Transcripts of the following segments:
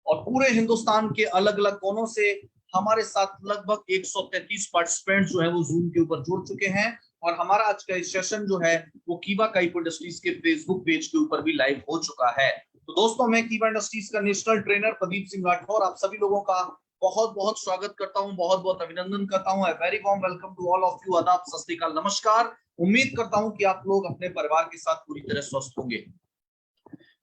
और पूरे हिंदुस्तान के अलग अलग कोनों से हमारे साथ लगभग 133 पार्टिसिपेंट जो है वो जूम के ऊपर जुड़ चुके हैं। और हमारा आज का सेशन जो है वो कीवा काइपो इंडस्ट्रीज के फेसबुक पेज के ऊपर भी लाइव हो चुका है। तो दोस्तों, मैं कीवा इंडस्ट्रीज का नेशनल ट्रेनर प्रदीप सिंह राठौर आप सभी लोगों का बहुत बहुत स्वागत करता हूं, बहुत बहुत अभिनंदन करता हूं। Very warm welcome to all of you. आदाब, सत श्री अकाल, नमस्कार। उम्मीद करता हूं कि आप लोग अपने परिवार के साथ पूरी तरह स्वस्थ होंगे।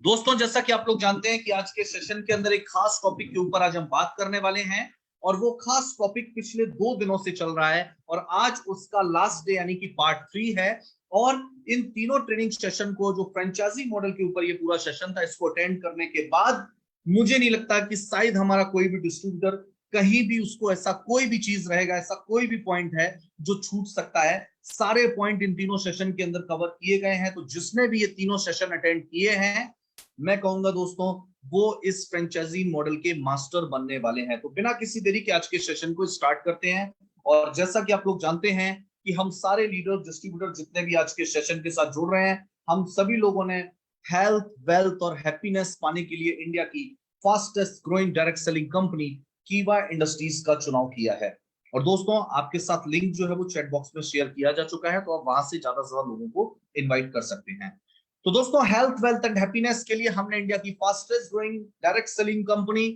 दोस्तों, जैसा कि आप लोग जानते हैं कि आज के सेशन के अंदर एक खास टॉपिक के ऊपर आज हम बात करने वाले हैं और वो खास टॉपिक पिछले 2 दिनों से चल रहा है और आज उसका लास्ट डे यानी कि पार्ट 3 है। और इन तीनों ट्रेनिंग सेशन को, जो फ्रेंचाइजी मॉडल के ऊपर ये पूरा सेशन था, इसको अटेंड करने के बाद मुझे नहीं लगता कि शायद हमारा कोई भी डिस्ट्रीब्यूटर कहीं भी उसको ऐसा कोई भी चीज रहेगा, ऐसा कोई भी पॉइंट है जो छूट सकता है। सारे पॉइंट इन तीनों सेशन के अंदर कवर किए गए हैं। तो जिसने भी ये तीनों सेशन अटेंड किए हैं, मैं कहूंगा दोस्तों, वो इस फ्रेंचाइजी मॉडल के मास्टर बनने वाले हैं। तो बिना किसी देरी के आज के सेशन को स्टार्ट करते हैं। और जैसा कि आप लोग जानते हैं कि हम सारे लीडर डिस्ट्रीब्यूटर जितने भी आज के सेशन के साथ जुड़ रहे हैं, हम सभी लोगों ने हेल्थ, वेल्थ और हैप्पीनेस पाने के लिए इंडिया की fastest growing direct selling company कीवा इंडस्ट्रीज का चुनाव किया है। और दोस्तों, आपके साथ लिंक जो है वो चैट बॉक्स में शेयर किया जा चुका है, तो आप वहां से ज्यादा से ज्यादा लोगों को इन्वाइट कर सकते हैं। तो दोस्तों, हेल्थ, वेल्थ एंड हैप्पीनेस के लिए हमने इंडिया की fastest growing direct selling company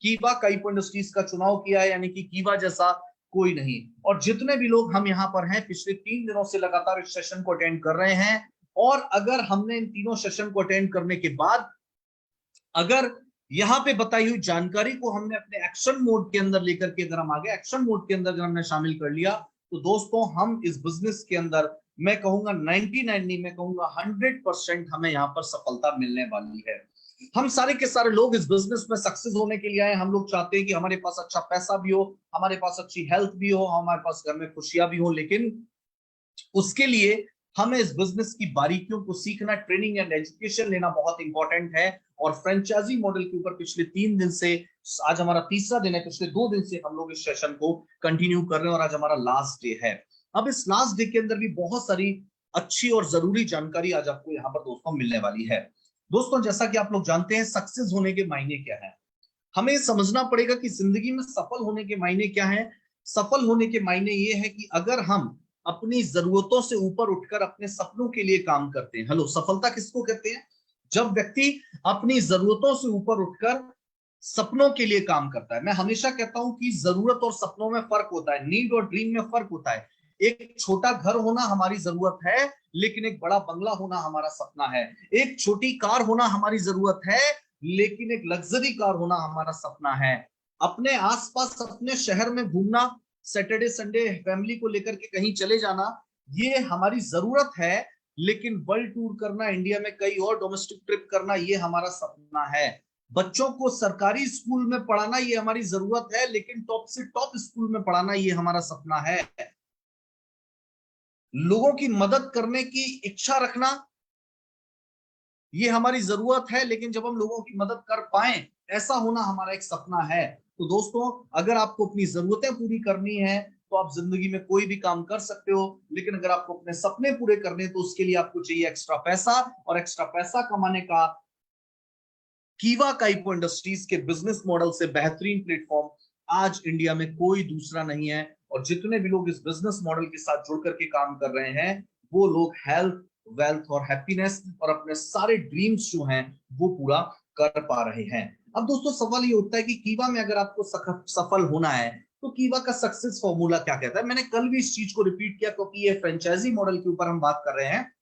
कीवा काइपो इंडस्ट्रीज का चुनाव किया है, यानी कि कीवा जैसा कोई नहीं। और जितने भी लोग हम यहाँ पर हैं, पिछले 3 दिनों से लगातार इस सेशन को अटेंड कर रहे हैं। और अगर हमने इन तीनों सेशन को अटेंड करने के बाद अगर यहाँ पे बताई हुई जानकारी को हमने अपने एक्शन मोड के अंदर लेकर के अगर हम आगे एक्शन मोड के अंदर अगर हमने शामिल कर लिया, तो दोस्तों हम इस बिजनेस के अंदर, मैं कहूंगा 99 नहीं, मैं कहूंगा 100% हमें यहाँ पर सफलता मिलने वाली है। हम सारे के सारे लोग इस बिजनेस में सक्सेस होने के लिए आए। हम लोग चाहते हैं कि हमारे पास अच्छा पैसा भी हो, हमारे पास अच्छी हेल्थ भी हो, हमारे पास घर में खुशियां भी हो, लेकिन उसके लिए हमें इस बिजनेस की बारीकियों को सीखना, ट्रेनिंग एंड एजुकेशन लेना बहुत इंपॉर्टेंट है। और फ्रेंचाइजी मॉडल के ऊपर पिछले 3 दिन से, आज हमारा तीसरा दिन है, पिछले 2 दिन से हम लोग इस सेशन को कंटिन्यू कर रहे हैं और आज हमारा लास्ट डे है। अब इस लास्ट डे के अंदर भी बहुत सारी अच्छी और जरूरी जानकारी आज आपको यहाँ पर दोस्तों मिलने वाली है। दोस्तों, जैसा कि आप लोग जानते हैं, सक्सेस होने के मायने क्या है, हमें समझना पड़ेगा कि जिंदगी में सफल होने के मायने क्या है। सफल होने के मायने ये है कि अगर हम अपनी जरूरतों से ऊपर उठकर अपने सपनों के लिए काम करते हैं। हेलो, सफलता किसको कहते हैं? जब व्यक्ति अपनी जरूरतों से ऊपर उठकर सपनों के लिए काम करता है। मैं हमेशा कहता हूं कि जरूरत और सपनों में फर्क होता है, नीड और ड्रीम में फर्क होता है। एक छोटा घर होना हमारी जरूरत है, लेकिन एक बड़ा बंगला होना हमारा सपना है। एक छोटी कार होना हमारी जरूरत है, लेकिन एक लग्जरी कार होना हमारा सपना है। अपने आसपास अपने शहर में घूमना, सैटरडे संडे फैमिली को लेकर के कहीं चले जाना, ये हमारी जरूरत है। लेकिन वर्ल्ड टूर करना, इंडिया में कई और डोमेस्टिक ट्रिप करना, ये हमारा सपना है। बच्चों को सरकारी स्कूल में पढ़ाना, ये हमारी जरूरत है, लेकिन टॉप से टॉप स्कूल में पढ़ाना, ये हमारा सपना है। लोगों की मदद करने की इच्छा रखना, ये हमारी जरूरत है, लेकिन जब हम लोगों की मदद कर पाए, ऐसा होना हमारा एक सपना है। तो दोस्तों, अगर आपको अपनी जरूरतें पूरी करनी है तो आप जिंदगी में कोई भी काम कर सकते हो, लेकिन अगर आपको अपने सपने पूरे करने तो उसके लिए आपको चाहिए एक्स्ट्रा पैसा। और एक्स्ट्रा पैसा कमाने का कीवा काइपो इंडस्ट्रीज के बिजनेस मॉडल से बेहतरीन प्लेटफॉर्म आज इंडिया में कोई दूसरा नहीं है। और जितने भी लोग इस बिजनेस मॉडल के साथ जुड़ करके काम कर रहे हैं, वो लोग हेल्थ, वेल्थ और हैप्पीनेस और अपने सारे ड्रीम्स जो हैं वो पूरा कर पा रहे हैं। अब दोस्तों, सवाल ये उठता है कि कीवा में अगर आपको सफल होना है तो कीवा का सक्सेस फॉर्मूला क्या कहता है। मैंने कल भी इस चीज को रिपीट किया, क्योंकि ये फ्रेंचाइजी मॉडल के ऊपर हम बात कर रहे हैं।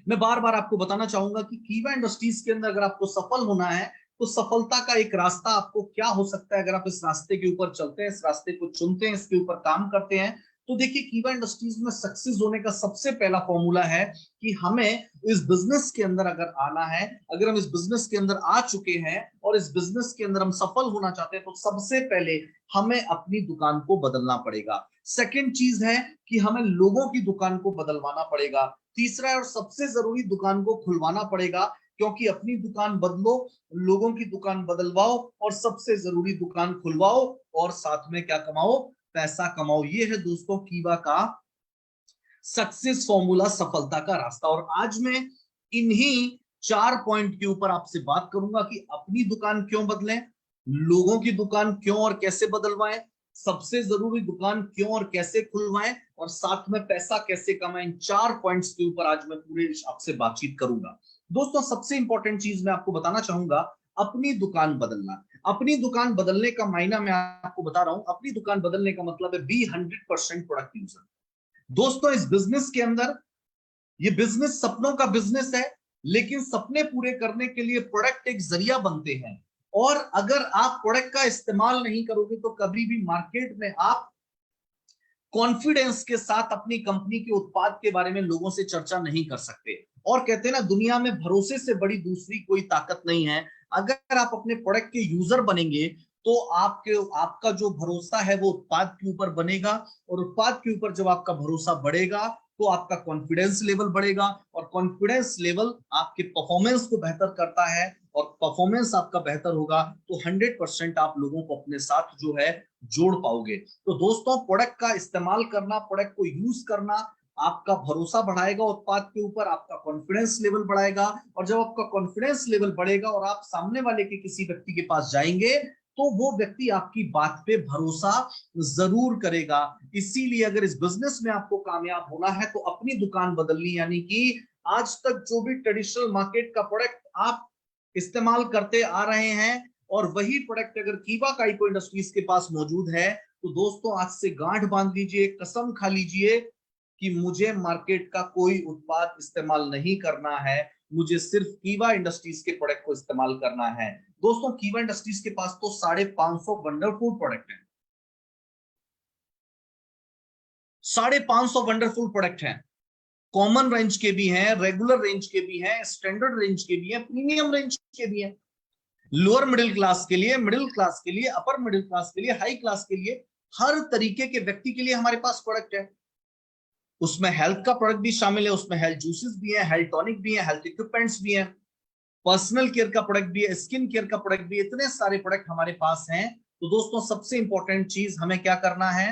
मैं बार बार आपको बताना चाहूंगा कि कीवा इंडस्ट्रीज के अंदर अगर आपको सफल होना है तो सफलता का एक रास्ता आपको क्या हो सकता है। अगर आप इस रास्ते के ऊपर चलते हैं, इस रास्ते को चुनते हैं, इसके ऊपर काम करते हैं, तो देखिए, कीवा इंडस्ट्रीज में सक्सेस होने का सबसे पहला फॉर्मूला है कि हमें इस बिजनेस के अंदर अगर आना है, अगर हम इस बिजनेस के अंदर आ चुके हैं और इस बिजनेस के अंदर हम सफल होना चाहते हैं, तो सबसे पहले हमें अपनी दुकान को बदलना पड़ेगा। सेकंड चीज है कि हमें लोगों की दुकान को बदलवाना पड़ेगा। तीसरा और सबसे जरूरी, दुकान को खुलवाना पड़ेगा, क्योंकि अपनी दुकान बदलो, लोगों की दुकान बदलवाओ और सबसे जरूरी दुकान खुलवाओ और साथ में क्या कमाओ, पैसा कमाओ। ये है दोस्तों कीवा का सक्सेस फॉर्मूला, सफलता का रास्ता। और आज मैं इन्हीं 4 पॉइंट के ऊपर आपसे बात करूंगा कि अपनी दुकान क्यों बदलें, लोगों की दुकान क्यों और कैसे बदलवाएं, सबसे जरूरी दुकान क्यों और कैसे खुलवाएं, और साथ में पैसा कैसे कमाएं, इन 4 पॉइंट्स के ऊपर आज मैं पूरे आपसे बातचीत करूंगा। दोस्तों सबसे इंपॉर्टेंट चीज मैं आपको बताना चाहूंगा, अपनी दुकान बदलना। अपनी दुकान बदलने का मायना मैं आपको बता रहा हूं, अपनी दुकान बदलने का मतलब है बी 100% प्रोडक्ट यूजर। दोस्तों इस बिजनेस के अंदर, ये बिजनेस सपनों का बिजनेस है, लेकिन सपने पूरे करने के लिए प्रोडक्ट एक जरिया बनते हैं। और अगर आप प्रोडक्ट का इस्तेमाल नहीं करोगे तो कभी भी मार्केट में आप कॉन्फिडेंस के साथ अपनी कंपनी के उत्पाद के बारे में लोगों से चर्चा नहीं कर सकते। और कहते हैं ना, दुनिया में भरोसे से बड़ी दूसरी कोई ताकत नहीं है। अगर आप अपने प्रोडक्ट के यूजर बनेंगे तो आपका जो भरोसा है वो उत्पाद के ऊपर बनेगा, और उत्पाद के ऊपर जब आपका भरोसा बढ़ेगा तो आपका कॉन्फिडेंस लेवल बढ़ेगा, और कॉन्फिडेंस लेवल आपके परफॉर्मेंस को बेहतर करता है, और परफॉर्मेंस आपका बेहतर होगा तो 100% आप लोगों को अपने साथ जो है जोड़ पाओगे। तो दोस्तों प्रोडक्ट का इस्तेमाल करना, प्रोडक्ट को यूज करना आपका भरोसा बढ़ाएगा उत्पाद के ऊपर, आपका कॉन्फिडेंस लेवल बढ़ाएगा, और जब आपका कॉन्फिडेंस लेवल बढ़ेगा और आप सामने वाले के किसी व्यक्ति के पास जाएंगे तो वो व्यक्ति आपकी बात पे भरोसा जरूर करेगा। इसीलिए अगर इस बिजनेस में आपको कामयाब होना है तो अपनी दुकान बदलनी, यानी कि आज तक जो भी ट्रेडिशनल मार्केट का प्रोडक्ट आप इस्तेमाल करते आ रहे हैं और वही प्रोडक्ट अगर कीवा काइको इंडस्ट्रीज के पास मौजूद है तो दोस्तों आज से गांठ बांध लीजिए, कसम खा लीजिए कि मुझे मार्केट का कोई उत्पाद इस्तेमाल नहीं करना है, मुझे सिर्फ कीवा इंडस्ट्रीज के प्रोडक्ट को इस्तेमाल करना है। दोस्तों कीवा इंडस्ट्रीज के पास तो 550 वंडरफुल प्रोडक्ट हैं, 550 वंडरफुल प्रोडक्ट हैं। कॉमन रेंज के भी हैं, रेगुलर रेंज के भी हैं, स्टैंडर्ड रेंज के भी हैं, प्रीमियम रेंज के भी हैं, लोअर मिडिल क्लास के लिए, मिडिल क्लास के लिए, अपर मिडिल क्लास के लिए, हाई क्लास के लिए, हर तरीके के व्यक्ति के लिए हमारे पास प्रोडक्ट है। उसमें हेल्थ का प्रोडक्ट भी शामिल है, उसमें हेल्थ जूसेस भी है, हेल्थ टॉनिक भी है, हेल्थ इक्विपमेंट्स भी है, पर्सनल केयर का प्रोडक्ट भी है, स्किन केयर का प्रोडक्ट भी है, इतने सारे प्रोडक्ट हमारे पास हैं। तो दोस्तों सबसे इंपॉर्टेंट चीज हमें क्या करना है,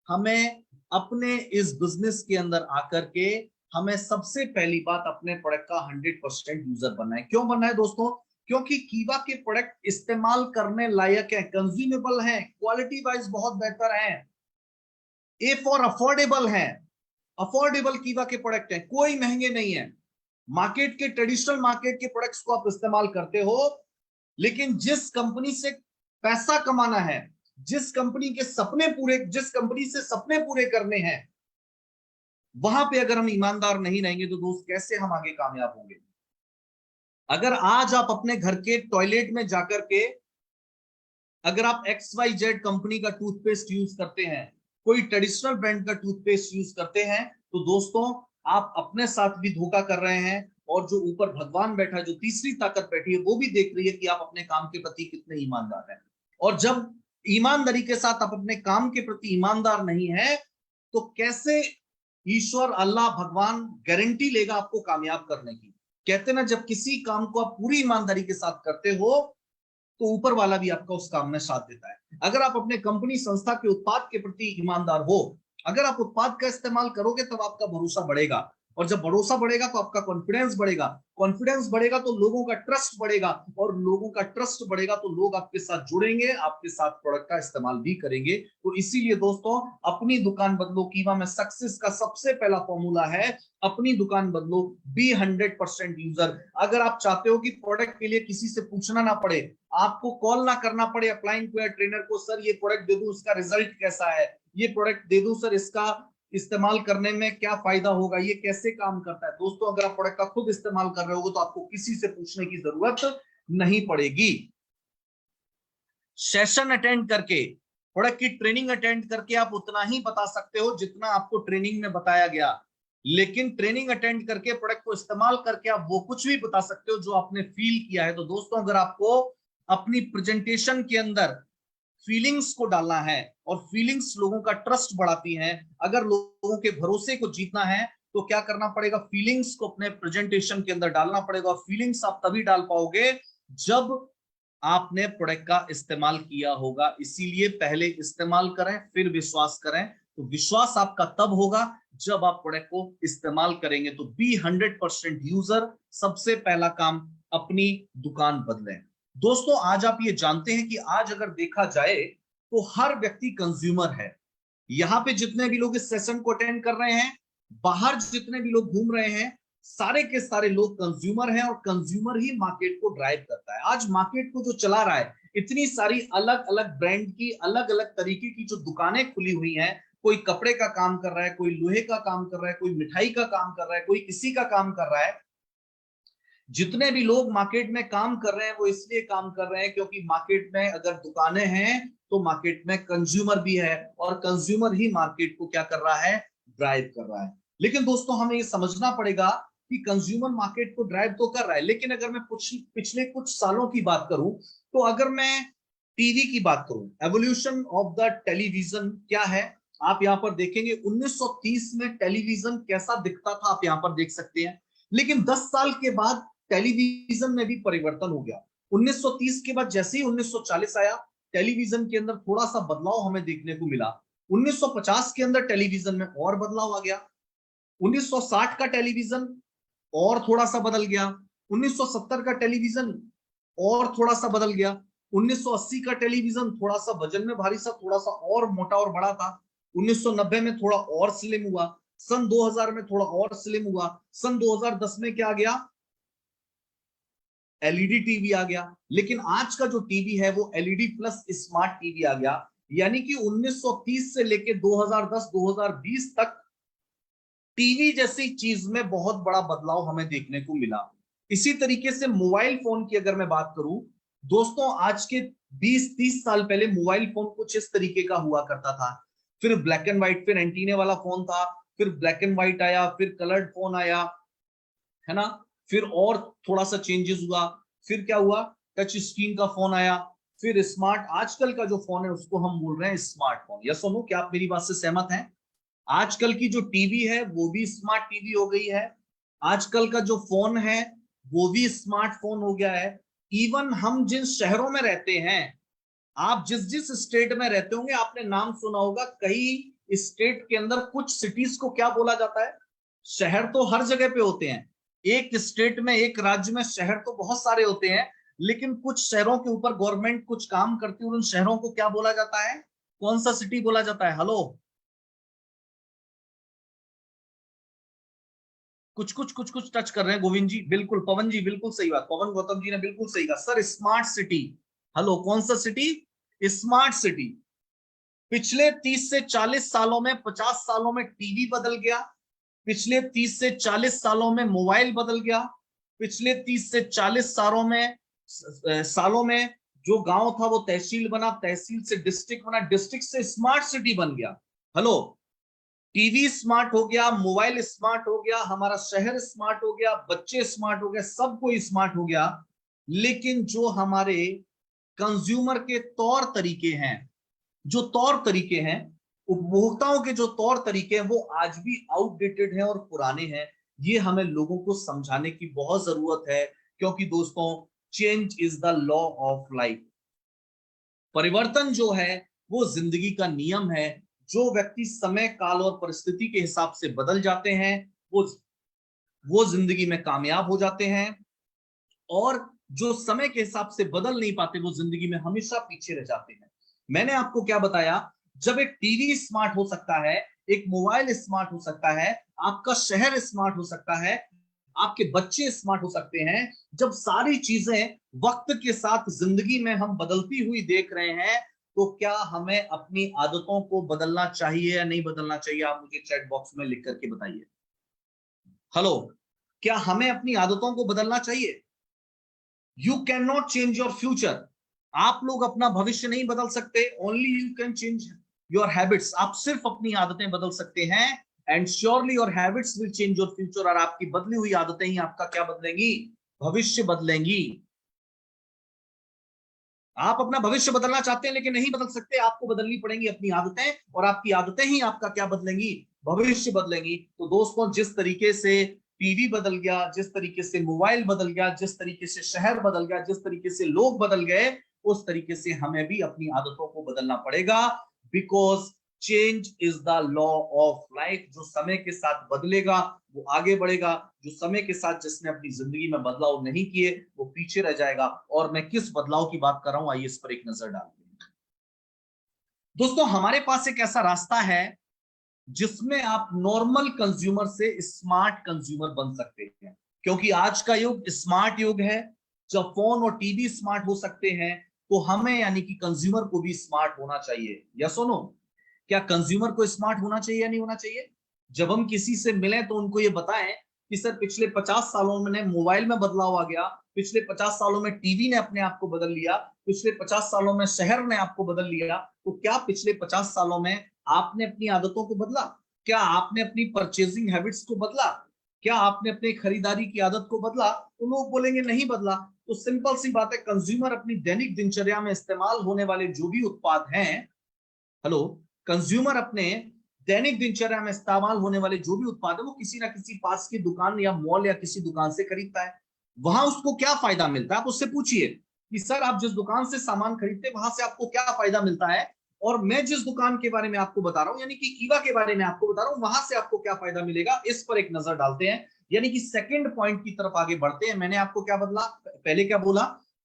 हमें अपने इस बिजनेस के अंदर आकर के हमें सबसे पहली बात अपने प्रोडक्ट का 100% यूजर बनना है। क्यों बनना है दोस्तों? क्योंकि कीवा के प्रोडक्ट इस्तेमाल करने लायक है, कंज्यूमेबल है, क्वालिटी वाइज बहुत बेहतर है, ए फॉर अफोर्डेबल है। अफोर्डेबल कीवा के प्रोडक्ट हैं, कोई महंगे नहीं है। मार्केट के, ट्रेडिशनल मार्केट के प्रोडक्ट्स को आप इस्तेमाल करते हो, लेकिन जिस कंपनी से पैसा कमाना है, जिस कंपनी के सपने पूरे, जिस कंपनी से सपने पूरे करने हैं, वहां पे अगर हम ईमानदार नहीं रहेंगे तो दोस्त कैसे हम आगे कामयाब होंगे? अगर आज आप अपने घर के टॉयलेट में जाकर के अगर आप XYZ कंपनी का टूथपेस्ट यूज करते हैं, कोई ट्रेडिशनल ब्रांड का टूथपेस्ट यूज करते हैं, तो दोस्तों आप अपने साथ भी धोखा कर रहे हैं, और जो ऊपर भगवान बैठा है, जो तीसरी ताकत बैठी है, वो भी देख रही है कि आप अपने काम के प्रति कितने ईमानदार हैं। और जब ईमानदारी के साथ आप अपने काम के प्रति ईमानदार नहीं है तो कैसे ईश्वर, अल्लाह, भगवान गारंटी लेगा आपको कामयाब करने की? कहते ना, जब किसी काम को आप पूरी ईमानदारी के साथ करते हो तो ऊपर वाला भी आपका उस काम में साथ देता है। अगर आप अपने कंपनी, संस्था के उत्पाद के प्रति ईमानदार हो, अगर आप उत्पाद का इस्तेमाल करोगे तब आपका भरोसा बढ़ेगा, और जब भरोसा बढ़ेगा तो आपका कॉन्फिडेंस बढ़ेगा, कॉन्फिडेंस बढ़ेगा तो लोगों का ट्रस्ट बढ़ेगा, और लोगों का ट्रस्ट बढ़ेगा तो लोग आपके साथ जुड़ेंगे, आपके साथ प्रोडक्ट का इस्तेमाल भी करेंगे। तो इसीलिए दोस्तों अपनी दुकान बदलो, कीवा में सक्सेस का सबसे पहला फॉर्मूला है अपनी दुकान बदलो, बी 100% यूजर। अगर आप चाहते हो कि प्रोडक्ट के लिए किसी से पूछना ना पड़े, आपको कॉल ना करना पड़े अपलाइन को या ट्रेनर को, सर ये प्रोडक्ट दे दूं, इसका रिजल्ट कैसा है, ये प्रोडक्ट दे दूं सर, इसका इस्तेमाल करने में क्या फायदा होगा, ये कैसे काम करता है, दोस्तों अगर आप प्रोडक्ट का खुद इस्तेमाल कर रहे हो तो आपको किसी से पूछने की जरूरत नहीं पड़ेगी। सेशन अटेंड करके, प्रोडक्ट की ट्रेनिंग अटेंड करके आप उतना ही बता सकते हो जितना आपको ट्रेनिंग में बताया गया, लेकिन ट्रेनिंग अटेंड करके, प्रोडक्ट को इस्तेमाल करके आप वो कुछ भी बता सकते हो जो आपने फील किया है। तो दोस्तों अगर आपको अपनी प्रेजेंटेशन के अंदर फीलिंग्स को डालना है, और फीलिंग्स लोगों का ट्रस्ट बढ़ाती हैं, अगर लोगों के भरोसे को जीतना है तो क्या करना पड़ेगा, फीलिंग्स को अपने प्रेजेंटेशन के अंदर डालना पड़ेगा। और फीलिंग्स आप तभी डाल पाओगे जब आपने प्रोडक्ट का इस्तेमाल किया होगा। इसीलिए पहले इस्तेमाल करें फिर विश्वास करें। तो विश्वास आपका तब होगा जब आप प्रोडक्ट को इस्तेमाल करेंगे। तो बी 100% यूजर, सबसे पहला काम अपनी दुकान बदलें। दोस्तों आज आप ये जानते हैं कि आज अगर देखा जाए तो हर व्यक्ति कंज्यूमर है। यहाँ पे जितने भी लोग इस सेशन को अटेंड कर रहे हैं, बाहर जितने भी लोग घूम रहे हैं, सारे के सारे लोग कंज्यूमर हैं और कंज्यूमर ही मार्केट को ड्राइव करता है। आज मार्केट को जो चला रहा है, इतनी सारी अलग अलग ब्रांड की अलग अलग तरीके की जो दुकानें खुली हुई हैं, कोई कपड़े का काम कर रहा है, कोई लोहे का काम कर रहा है, कोई मिठाई का काम कर रहा है, कोई किसी का काम कर रहा है। जितने भी लोग मार्केट में काम कर रहे हैं वो इसलिए काम कर रहे हैं क्योंकि मार्केट में अगर दुकानें हैं तो मार्केट में कंज्यूमर भी है और कंज्यूमर ही मार्केट को क्या कर रहा है, ड्राइव कर रहा है। लेकिन दोस्तों हमें ये समझना पड़ेगा कि कंज्यूमर मार्केट को ड्राइव तो कर रहा है, लेकिन अगर मैं पिछले कुछ सालों की बात करूं, तो अगर मैं टीवी की बात करूं, एवोल्यूशन ऑफ द टेलीविजन क्या है, आप यहां पर देखेंगे 1930 में टेलीविजन कैसा दिखता था, आप यहां पर देख सकते हैं। लेकिन 10 साल के बाद टेलीविजन में भी परिवर्तन हो गया। 1930 के बाद जैसे ही 1940 आया, टेलीविजन के अंदर थोड़ा सा बदलाव हमें देखने को मिला। 1950 के अंदर टेलीविजन में और बदलाव आ गया। 1960 का टेलीविजन और थोड़ा सा बदल गया। 1970 का टेलीविजन और थोड़ा सा बदल गया। 1980 का टेलीविजन थोड़ा सा वजन में भारी सा, थोड़ा सा और मोटा और बड़ा था। 1990 में थोड़ा और स्लिम हुआ। सन 2000 में थोड़ा और स्लिम हुआ। सन 2010 में क्या आ गया, एलईडी टीवी आ गया। लेकिन आज का जो टीवी है वो एलईडी प्लस स्मार्ट टीवी आ गया। यानी कि 1930 से लेके 2010-2020 तक टीवी जैसी चीज में बहुत बड़ा बदलाव हमें देखने को मिला। इसी तरीके से मोबाइल फोन की अगर मैं बात करूं, दोस्तों आज के 20-30 साल पहले मोबाइल फोन कुछ इस तरीके का हुआ करता था। फिर ब्लैक एंड व्हाइट, फिर एंटीने वाला फोन था, फिर ब्लैक एंड व्हाइट आया, फिर कलर्ड फोन आया, है ना। फिर और थोड़ा सा चेंजेस हुआ। फिर क्या हुआ, टच स्क्रीन का फोन आया। फिर स्मार्ट, आजकल का जो फोन है उसको हम बोल रहे हैं स्मार्टफोन। यस और नो, क्या आप मेरी बात से सहमत हैं? आजकल की जो टीवी है वो भी स्मार्ट टीवी हो गई है। आजकल का जो फोन है वो भी स्मार्टफोन हो गया है। इवन हम जिन शहरों में रहते हैं, आप जिस जिस स्टेट में रहते होंगे, आपने नाम सुना होगा, कई स्टेट के अंदर कुछ सिटीज को क्या बोला जाता है, शहर तो हर जगह पे होते हैं। एक स्टेट में, एक राज्य में शहर तो बहुत सारे होते हैं, लेकिन कुछ शहरों के ऊपर गवर्नमेंट कुछ काम करती है, उन शहरों को क्या बोला जाता है, कौन सा सिटी बोला जाता है? हेलो, कुछ कुछ टच कर रहे हैं गोविंद जी, बिल्कुल। पवन जी बिल्कुल सही बात, पवन गौतम जी ने बिल्कुल सही कहा सर, स्मार्ट सिटी। हेलो, कौन सा सिटी? Smart city. पिछले 30 से 40 सालों में, 50 सालों में टीवी बदल गया। पिछले 30 से 40 सालों में मोबाइल बदल गया। पिछले 30 से 40 सालों में जो गांव था वो तहसील बना, तहसील से डिस्ट्रिक्ट बना, डिस्ट्रिक्ट से स्मार्ट सिटी बन गया। हेलो, टीवी स्मार्ट हो गया, मोबाइल स्मार्ट हो गया, हमारा शहर स्मार्ट हो गया, बच्चे स्मार्ट हो गए, सब कोई स्मार्ट हो गया। लेकिन जो हमारे कंज्यूमर के तौर तरीके हैं, जो तौर तरीके हैं, उपभोक्ताओं के जो तौर तरीके हैं, वो आज भी आउटडेटेड हैं और पुराने हैं। ये हमें लोगों को समझाने की बहुत जरूरत है, क्योंकि दोस्तों change is the law of life. परिवर्तन जो है वो जिंदगी का नियम है। जो व्यक्ति समय, काल और परिस्थिति के हिसाब से बदल जाते हैं, वो जिंदगी में कामयाब हो जाते हैं। और जो समय के हिसाब से बदल नहीं पाते, वो जिंदगी में हमेशा पीछे रह जाते हैं। मैंने आपको क्या बताया, जब एक टीवी स्मार्ट हो सकता है, एक मोबाइल स्मार्ट हो सकता है, आपका शहर स्मार्ट हो सकता है, आपके बच्चे स्मार्ट हो सकते हैं, जब सारी चीजें वक्त के साथ जिंदगी में हम बदलती हुई देख रहे हैं, तो क्या हमें अपनी आदतों को बदलना चाहिए या नहीं बदलना चाहिए? आप मुझे चैट बॉक्स में लिख करके बताइए। हेलो, क्या हमें अपनी आदतों को बदलना चाहिए? You can not change your future. आप लोग अपना भविष्य नहीं बदल सकते, only you can change your habits. आप सिर्फ अपनी आदतें बदल सकते हैं, and surely your habits will change your future. और आपकी बदली हुई आदतें ही आपका क्या बदलेंगी, भविष्य बदलेंगी। आप अपना भविष्य बदलना चाहते हैं लेकिन नहीं बदल सकते, आपको बदलनी पड़ेंगी अपनी आदतें, और आपकी आदतें ही आपका क्या बदलेंगी, भविष्य बदलेंगी। तो दोस्तों, जिस तरीके से टीवी बदल गया, जिस तरीके से मोबाइल बदल गया, जिस तरीके से शहर बदल गया, जिस तरीके से लोग बदल गए, उस तरीके से हमें भी अपनी आदतों को बदलना पड़ेगा। Because change is the law of life. जो समय के साथ बदलेगा वो आगे बढ़ेगा, जो समय के साथ जिसने अपनी जिंदगी में बदलाव नहीं किए वो पीछे रह जाएगा। और मैं किस बदलाव की बात कर रहा हूं, आइए इस पर एक नजर डालते हैं। दोस्तों, हमारे पास एक ऐसा रास्ता है जिसमें आप नॉर्मल कंज्यूमर से स्मार्ट कंज्यूमर बन सकते हैं, क्योंकि आज का युग स्मार्ट युग है। जब फोन और टीवी स्मार्ट हो सकते हैं तो हमें यानी कि कंज्यूमर को भी स्मार्ट होना चाहिए। या सुनो, क्या कंज्यूमर को स्मार्ट होना चाहिए या नहीं होना चाहिए? जब हम किसी से मिलें तो उनको ये बताएं कि सर पिछले 50 सालों में मोबाइल में बदलाव आ गया, पिछले 50 सालों में टीवी ने अपने आप को बदल लिया, पिछले 50 सालों में शहर ने आपको बदल लिया। तो क्या पिछले 50 सालों में आपने अपनी आदतों को बदला? क्या आपने अपनी परचेजिंग हैबिट्स को बदला? क्या आपने अपनी खरीदारी की आदत को बदला? तो लोग बोलेंगे नहीं बदला। तो सिंपल सी बात है, कंज्यूमर अपनी दैनिक दिनचर्या में इस्तेमाल होने वाले जो भी उत्पाद हैं, हेलो, कंज्यूमर अपने दैनिक दिनचर्या में इस्तेमाल होने वाले जो भी उत्पाद है वो किसी ना किसी पास की दुकान या मॉल या किसी दुकान से खरीदता है। वहां उसको क्या फायदा मिलता है, आप उससे पूछिए कि सर आप जिस दुकान से सामान खरीदते हैं वहां से आपको क्या फायदा मिलता है, और मैं जिस दुकान के बारे में आपको बता रहा हूं यानी कि कीवा के बारे में आपको बता रहा हूं वहां से आपको क्या फायदा मिलेगा, इस पर एक नजर डालते हैं। यानी कि सेकंड पॉइंट की तरफ आगे बढ़ते हैं। मैंने आपको क्या बदला, पहले क्या बोला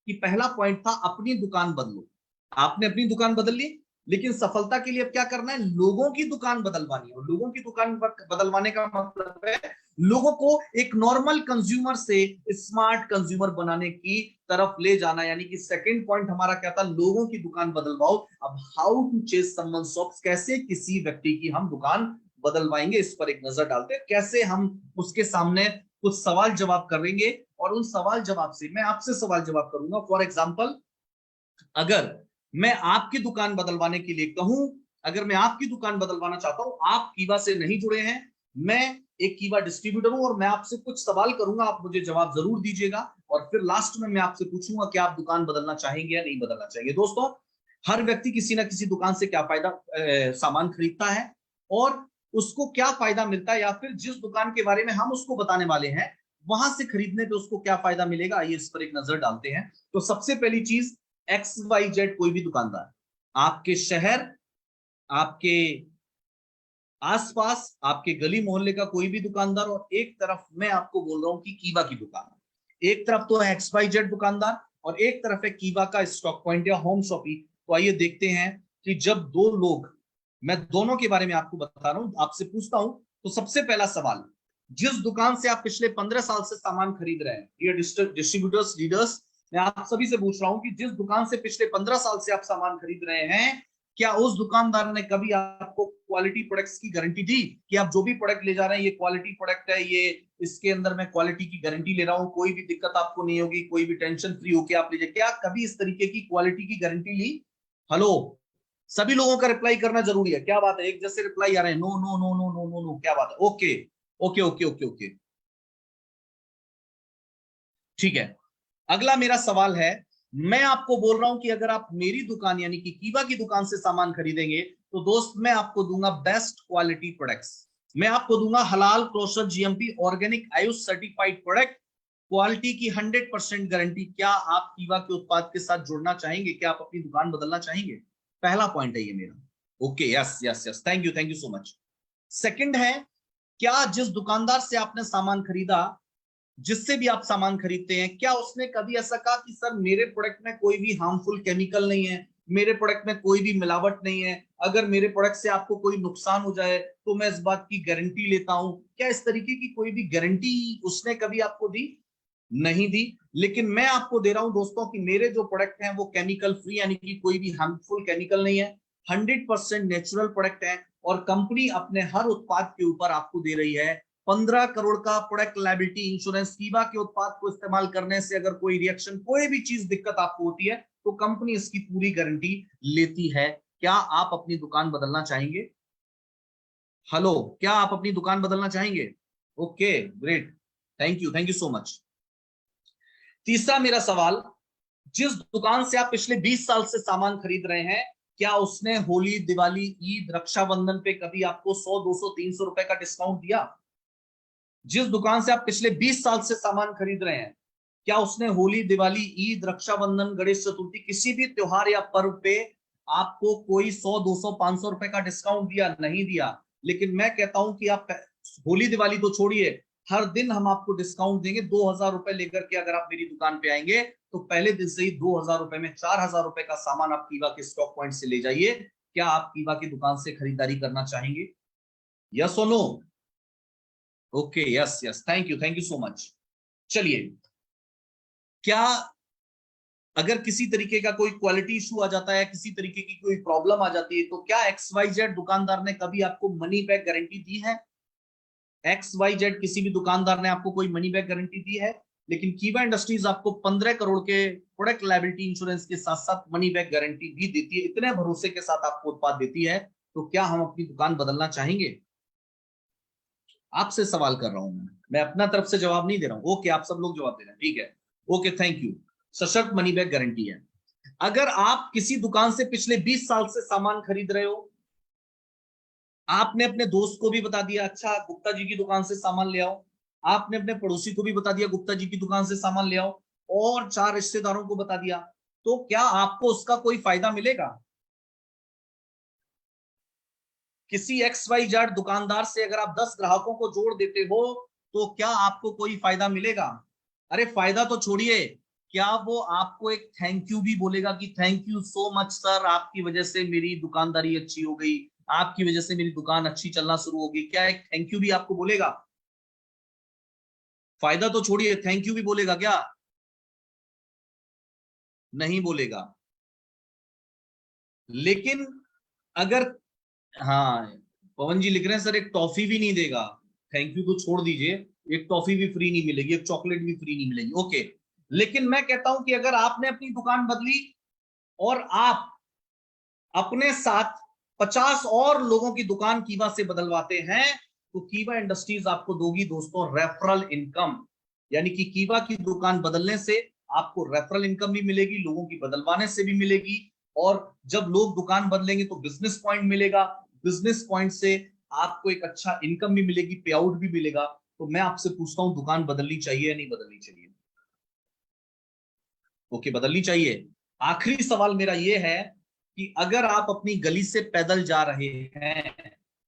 कि पहला पॉइंट था अपनी दुकान बदलो। आपने अपनी दुकान बदल ली, लेकिन सफलता के लिए अब क्या करना है, लोगों की दुकान बदलवानी है। और लोगों की दुकान बदलवाने का मतलब है लोगों को एक नॉर्मल कंज्यूमर से स्मार्ट कंज्यूमर बनाने की तरफ ले जाना। यानी कि सेकंड पॉइंट हमारा क्या था, लोगों की दुकान बदलवाओ। अब how to change someone shops, कैसे किसी व्यक्ति की हम दुकान बदलवाएंगे, इस पर एक नजर डालते हैं। कैसे हम उसके सामने कुछ सवाल जवाब करेंगे और उन सवाल जवाब से मैं आपसे सवाल जवाब करूंगा। फॉर एग्जाम्पल, अगर मैं आपकी दुकान बदलवाने के लिए कहूं, अगर मैं आपकी दुकान बदलवाना चाहता हूं, आप कीवा से नहीं जुड़े हैं, मैं एक कीवा डिस्ट्रीब्यूटर हूं और मैं आपसे कुछ सवाल करूंगा, आप मुझे जवाब जरूर दीजिएगा। और फिर लास्ट में मैं आपसे पूछूंगा कि आप दुकान बदलना चाहेंगे या नहीं बदलना चाहेंगे। दोस्तों, हर व्यक्ति किसी ना किसी दुकान से क्या फायदा सामान खरीदता है और उसको क्या फायदा मिलता है, या फिर जिस दुकान के बारे में हम उसको बताने वाले हैं वहां से खरीदने पे उसको क्या फायदा मिलेगा, आइए इस पर एक नजर डालते हैं। तो सबसे पहली चीज, XYZ कोई भी दुकानदार आपके शहर, आपके आसपास, आपके गली मोहल्ले का कोई भी दुकानदार, और एक तरफ मैं आपको बोल रहा हूं कि कीवा की दुकान, एक तरफ तो है XYZ दुकानदार और एक तरफ है कीवा का स्टॉक पॉइंट या होम शॉपी। तो आइए देखते हैं कि जब दो लोग, मैं दोनों के बारे में आपको बता रहा हूं, आपसे पूछता हूं। तो सबसे पहला सवाल, जिस दुकान से आप पिछले 15 साल से सामान खरीद रहे हैं, ये डिस्ट्रीब्यूटर्स लीडर्स, मैं आप सभी से पूछ रहा हूं कि जिस दुकान से पिछले 15 साल से आप सामान खरीद रहे हैं, क्या उस दुकानदार ने कभी आपको क्वालिटी प्रोडक्ट्स की गारंटी दी कि आप जो भी प्रोडक्ट ले जा रहे हैं ये क्वालिटी प्रोडक्ट है, ये इसके अंदर मैं क्वालिटी की गारंटी ले रहा हूं, कोई भी दिक्कत आपको नहीं होगी, कोई भी टेंशन फ्री होकर आप लीजिए, क्या कभी इस तरीके की क्वालिटी की गारंटी ली? हेलो, सभी लोगों का रिप्लाई करना जरूरी है, क्या बात है? एक जैसे रिप्लाई आ रहे हैं, no no no no no no no, क्या बात है? Okay okay okay okay okay, ठीक है। अगला मेरा सवाल है, मैं आपको बोल रहा हूं कि अगर आप मेरी दुकान यानी कि कीवा की दुकान से सामान खरीदेंगे तो दोस्त मैं आपको दूंगा बेस्ट क्वालिटी प्रोडक्ट्स, मैं आपको दूंगा हलाल, kosher, GMP, organic, Ayush certified product, quality की 100% गारंटी। क्या आप कीवा के उत्पाद के साथ जुड़ना चाहेंगे? क्या आप अपनी दुकान बदलना चाहेंगे? पहला पॉइंट है ये मेरा। Okay, yes yes yes, thank you so much. Second है, क्या जिस दुकानदार से आपने सामान खरीदा, जिससे भी आप सामान खरीदते हैं, क्या उसने कभी ऐसा कहा कि सर मेरे प्रोडक्ट में कोई भी हार्मफुल केमिकल नहीं है, मेरे प्रोडक्ट में कोई भी मिलावट नहीं है, अगर मेरे प्रोडक्ट से आपको कोई नुकसान हो जाए तो मैं इस बात की गारंटी लेता हूं? क्या इस तरीके की कोई भी गारंटी उसने कभी आपको दी? नहीं दी। लेकिन मैं आपको दे रहा हूं दोस्तों कि मेरे जो प्रोडक्ट हैं वो केमिकल फ्री, यानी कि कोई भी हार्मफुल केमिकल नहीं है, 100% नेचुरल प्रोडक्ट है। और कंपनी अपने हर उत्पाद के ऊपर आपको दे रही है 15 करोड़ का प्रोडक्ट लायबिलिटी इंश्योरेंस। कीवा के उत्पाद को इस्तेमाल करने से अगर कोई रिएक्शन, कोई भी चीज दिक्कत आपको होती है तो कंपनी इसकी पूरी गारंटी लेती है। क्या आप अपनी दुकान बदलना चाहेंगे? हेलो, क्या आप अपनी दुकान बदलना चाहेंगे? Okay, great, thank you so much. तीसरा मेरा सवाल, जिस दुकान से आप पिछले 20 साल से सामान खरीद रहे हैं, क्या उसने होली, दिवाली, ईद, रक्षाबंधन पे कभी आपको 100, 200, 300 रुपए का डिस्काउंट दिया? जिस दुकान से आप पिछले 20 साल से सामान खरीद रहे हैं, क्या उसने होली, दिवाली, ईद, रक्षाबंधन, गणेश चतुर्थी, किसी भी त्योहार या पर्व पे आपको कोई 100 200 500 रुपए का डिस्काउंट दिया नहीं दिया, लेकिन मैं कहता हूं कि आप होली दिवाली तो छोड़िए, हर दिन हम आपको डिस्काउंट देंगे। 2,000 रुपए लेकर के अगर आप मेरी दुकान पे आएंगे तो पहले दिन से ही 2,000 रुपए में 4,000 रुपए का सामान आप कीवा के स्टॉक पॉइंट से ले जाइए। क्या आप कीवा की दुकान से खरीदारी करना चाहेंगे? यस और no? Okay, yes yes, thank you so much. चलिए, क्या अगर किसी तरीके का कोई क्वालिटी इशू आ जाता है, किसी तरीके की कोई प्रॉब्लम आ जाती है, तो क्या XYZ दुकानदार ने कभी आपको मनी बैक गारंटी दी है? XYZ किसी भी दुकानदार ने आपको कोई मनी बैक गारंटी दी है? लेकिन कीवा इंडस्ट्रीज आपको 15 करोड़ के प्रोडक्ट लायबिलिटी इंश्योरेंस के साथ साथ मनी बैक गारंटी भी देती है। इतने भरोसे के साथ आपको उत्पाद देती है, तो क्या हम अपनी दुकान बदलना चाहेंगे? आपसे सवाल कर रहा हूं मैं अपना तरफ से जवाब नहीं दे रहा हूं। ओके, आप सब लोग जवाब दे रहे हैं, ठीक है, ओके, थैंक यू। सशक्त मनी बैक गारंटी है। अगर आप किसी दुकान से पिछले 20 साल से सामान खरीद रहे हो, आपने अपने दोस्त को भी बता दिया, अच्छा गुप्ता जी की दुकान से सामान ले आओ, आपने अपने पड़ोसी को भी बता दिया गुप्ता जी की दुकान से सामान ले आओ, और 4 रिश्तेदारों को बता दिया, तो क्या आपको उसका कोई फायदा मिलेगा? किसी XYZ दुकानदार से अगर आप 10 ग्राहकों को जोड़ देते हो, तो क्या आपको कोई फायदा मिलेगा? अरे फायदा तो छोड़िए, क्या वो आपको एक थैंक यू भी बोलेगा कि thank you so much sir, आपकी वजह से मेरी दुकानदारी अच्छी हो गई, आपकी वजह से मेरी दुकान अच्छी चलना शुरू होगी? क्या एक थैंक यू भी आपको बोलेगा? फायदा तो छोड़िए, थैंक यू भी बोलेगा क्या? नहीं बोलेगा। लेकिन अगर, हाँ, पवन जी लिख रहे हैं सर एक टॉफी भी नहीं देगा। थैंक यू तो छोड़ दीजिए, एक टॉफी भी फ्री नहीं मिलेगी, एक चॉकलेट भी फ्री नहीं मिलेगी। ओके, लेकिन मैं कहता हूं कि अगर आपने अपनी दुकान बदली और आप अपने साथ 50 और लोगों की दुकान कीवा से बदलवाते हैं, तो कीवा इंडस्ट्रीज आपको दोगी दोस्तों रेफरल इनकम। यानी कि कीवा की दुकान बदलने से आपको रेफरल इनकम भी मिलेगी, लोगों की बदलवाने से भी मिलेगी, और जब लोग दुकान बदलेंगे तो बिजनेस पॉइंट मिलेगा, बिजनेस पॉइंट से आपको एक अच्छा इनकम भी मिलेगी, पे आउट भी मिलेगा। तो मैं आपसे पूछता हूं, दुकान बदलनी चाहिए या नहीं बदलनी चाहिए? ओके, बदलनी चाहिए। आखिरी सवाल मेरा यह है कि अगर आप अपनी गली से पैदल जा रहे हैं,